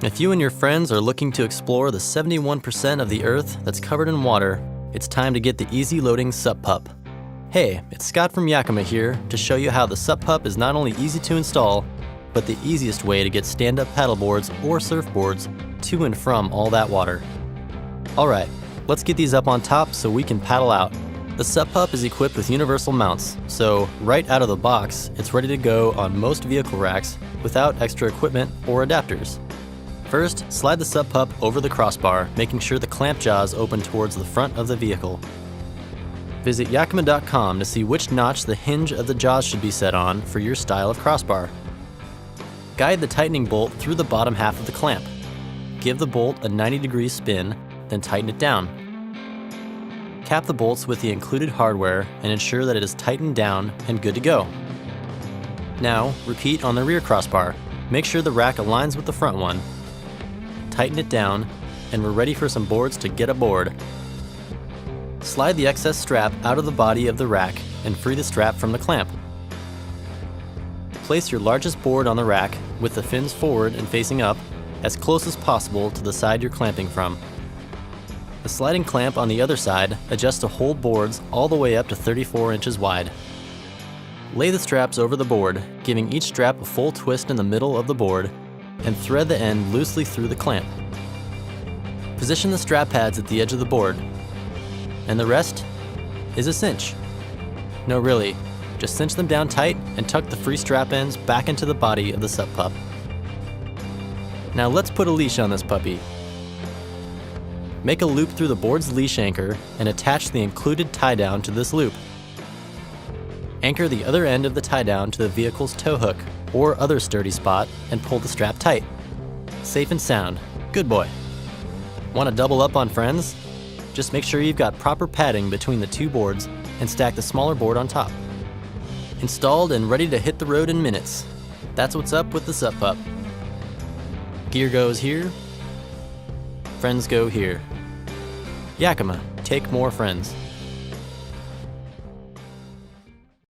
If you and your friends are looking to explore the 71% of the Earth that's covered in water, it's time to get the easy loading SUPPup. Hey, it's Scott from Yakima here to show you how the SUPPup is not only easy to install, but the easiest way to get stand-up paddleboards or surfboards to and from all that water. Alright, let's get these up on top so we can paddle out. The SUPPup is equipped with universal mounts, so right out of the box, it's ready to go on most vehicle racks without extra equipment or adapters. First, slide the SUPPup over the crossbar, making sure the clamp jaws open towards the front of the vehicle. Visit Yakima.com to see which notch the hinge of the jaws should be set on for your style of crossbar. Guide the tightening bolt through the bottom half of the clamp. Give the bolt a 90-degree spin, then tighten it down. Cap the bolts with the included hardware and ensure that it is tightened down and good to go. Now, repeat on the rear crossbar. Make sure the rack aligns with the front one. Tighten it down, and we're ready for some boards to get aboard. Slide the excess strap out of the body of the rack and free the strap from the clamp. Place your largest board on the rack with the fins forward and facing up, as close as possible to the side you're clamping from. The sliding clamp on the other side adjusts to hold boards all the way up to 34 inches wide. Lay the straps over the board, giving each strap a full twist in the middle of the board, and thread the end loosely through the clamp. Position the strap pads at the edge of the board, and the rest is a cinch. No, really, just cinch them down tight and tuck the free strap ends back into the body of the SUPPup. Now let's put a leash on this puppy. Make a loop through the board's leash anchor and attach the included tie down to this loop. Anchor the other end of the tie down to the vehicle's tow hook or other sturdy spot and pull the strap tight. Safe and sound. Good boy. Want to double up on friends? Just make sure you've got proper padding between the two boards and stack the smaller board on top. Installed and ready to hit the road in minutes. That's what's up with the SUPPup. Gear goes here, friends go here. Yakima, take more friends.